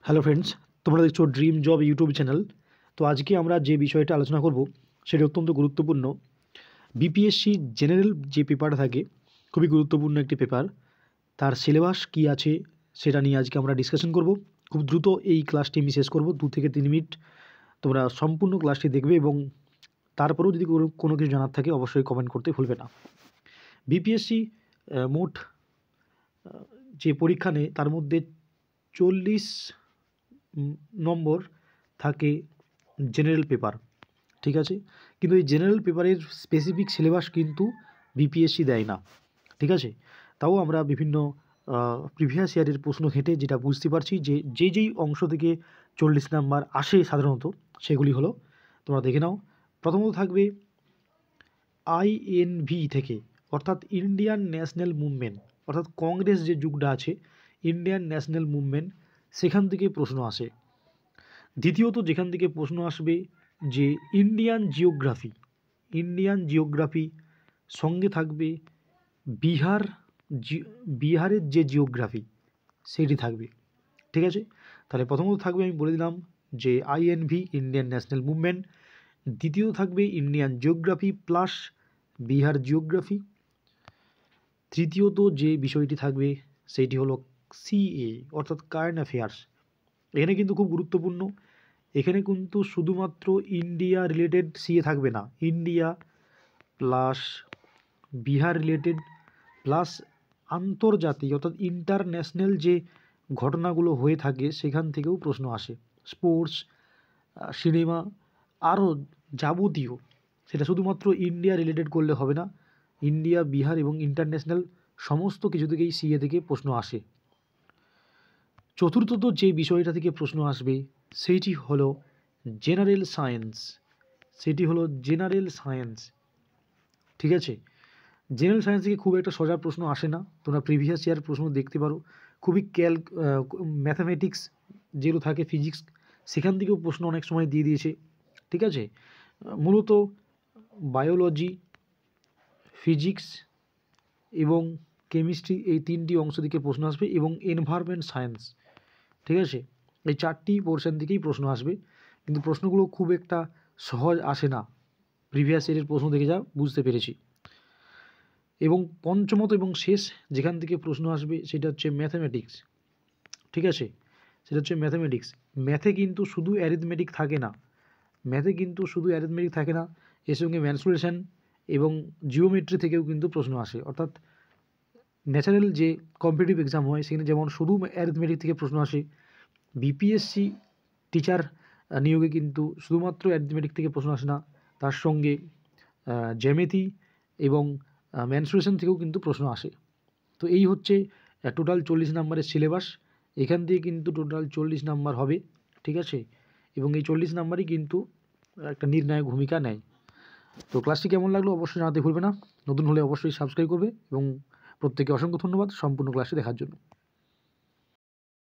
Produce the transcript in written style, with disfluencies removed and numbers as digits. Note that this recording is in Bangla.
হ্যালো ফ্রেন্ডস, তোমরা দেখছো ড্রিম জব ইউটিউব চ্যানেল। তো আজকে আমরা যে বিষয়টা আলোচনা করব সেটা অত্যন্ত গুরুত্বপূর্ণ। বিপিএসসি জেনারেল যে পেপারটা থাকে, খুবই গুরুত্বপূর্ণ একটি পেপার। তার সিলেবাস কি আছে সেটা নিয়ে আজকে আমরা ডিসকাশন করব। খুব দ্রুত এই ক্লাসটি আমি শেষ করব, 2 থেকে 3 মিনিট তোমরা সম্পূর্ণ ক্লাসটি দেখবে এবং তারপরেও যদি কোনো কিছু জানার থাকে অবশ্যই কমেন্ট করতে ভুলবে না। বিপিএসসি মোট যে পরীক্ষা নেয় তার মধ্যে 40 নম্বর থাকে জেনারেল পেপার, ঠিক আছে। কিন্তু এই জেনারেল পেপারের স্পেসিফিক সিলেবাস কিন্তু বিপিএসসি দেয় না, ঠিক আছে। তাও আমরা বিভিন্ন প্রিভিয়াস ইয়ারের প্রশ্ন ঘেঁটে যেটা বুঝতে পারছি যে যেই অংশ থেকে 40 নাম্বার আসে সাধারণত সেগুলি হলো, তোমরা দেখে নাও। প্রথমত থাকবে আইএনভি থেকে, অর্থাৎ ইন্ডিয়ান ন্যাশনাল মুভমেন্ট, অর্থাৎ কংগ্রেস যে যুগটা আছে ইন্ডিয়ান ন্যাশনাল মুভমেন্ট, সেখান থেকে প্রশ্ন আসে। দ্বিতীয়ত যেখান থেকে প্রশ্ন আসবে যে ইন্ডিয়ান জিওগ্রাফি সঙ্গে থাকবে বিহারের যে জিওগ্রাফি সেটি থাকবে, ঠিক আছে। তাহলে প্রথমত থাকবে, আমি বলে দিলাম যে আইএনভি ইন্ডিয়ান ন্যাশনাল মুভমেন্ট, দ্বিতীয় থাকবে Indian geography plus Bihar geography, তৃতীয়ত যে বিষয়টি থাকবে সেইটি হলো সিএ অর্থাৎ কারেন্ট অ্যাফেয়ার্স। এখানে কিন্তু খুব গুরুত্বপূর্ণ, এখানে কিন্তু শুধুমাত্র ইন্ডিয়া রিলেটেড সিএ থাকবে না, India plus Bihar related plus আন্তর্জাতিক অর্থাৎ ইন্টারন্যাশনাল যে ঘটনাগুলো হয়ে থাকে সেখান থেকেও প্রশ্ন আসে। স্পোর্টস, সিনেমা, আরও যাবতীয়, সেটা শুধুমাত্র ইন্ডিয়া রিলেটেড করলে হবে না, ইন্ডিয়া, বিহার এবং ইন্টারন্যাশনাল সমস্ত কিছু থেকেই সিএ থেকে প্রশ্ন আসে। চতুর্থত যে বিষয়টা থেকে প্রশ্ন আসবে সেইটি হলো জেনারেল সায়েন্স, ঠিক আছে। জেনারেল সায়েন্স থেকে খুব একটা সোজা প্রশ্ন আসে না, তোমরা প্রিভিয়াস ইয়ার প্রশ্ন দেখতে পারো। খুবই ম্যাথামেটিক্স যেগুলো থাকে, ফিজিক্স, সেখান থেকেও প্রশ্ন অনেক সময় দিয়ে দিয়েছে, ঠিক আছে। মূলত বায়োলজি, ফিজিক্স এবং কেমিস্ট্রি, এই 3টি অংশ থেকে প্রশ্ন আসবে এবং এনভায়রনমেন্ট সায়েন্স, ঠিক আছে। এই 4টি পোর্শন থেকেই প্রশ্ন আসবে, কিন্তু প্রশ্নগুলো খুব একটা সহজ আসে না, প্রিভিয়াস ইয়ারের প্রশ্ন দেখে যা বুঝতে পেরেছি। এবং পঞ্চমত এবং শেষ যেখান থেকে প্রশ্ন আসবে সেটা হচ্ছে ম্যাথামেটিক্স, ঠিক আছে। সেটা হচ্ছে ম্যাথামেটিক্স। ম্যাথে কিন্তু শুধু অ্যারিথমেটিক থাকে না, এর সঙ্গে ম্যানসুলেশন এবং জিওমেট্রি থেকেও কিন্তু প্রশ্ন আসে। অর্থাৎ ন্যাচারাল যে কম্পিটিটিভ এক্সাম হয় সেখানে যেমন শুধু অ্যারিথমেটিক থেকে প্রশ্ন আসে, বিপিএসসি টিচার নিয়োগে কিন্তু শুধুমাত্র অ্যারিথমেটিক থেকে প্রশ্ন আসে না, তার সঙ্গে জ্যামিতি এবং মেনসুরেশন থেকেও কিন্তু প্রশ্ন আসে। তো এই হচ্ছে টোটাল 40 নাম্বারের সিলেবাস। এখান থেকে কিন্তু টোটাল 40 নাম্বার হবে, ঠিক আছে। এবং এই 40 নাম্বারই কিন্তু একটা নির্ণায়ক ভূমিকা নেয়। তো ক্লাসটি কেমন লাগলো অবশ্যই জানাতে ভুলবে না, নতুন হলে অবশ্যই সাবস্ক্রাইব করবে এবং প্রত্যেকে অসংখ্য ধন্যবাদ সম্পূর্ণ ক্লাসটি দেখার জন্য।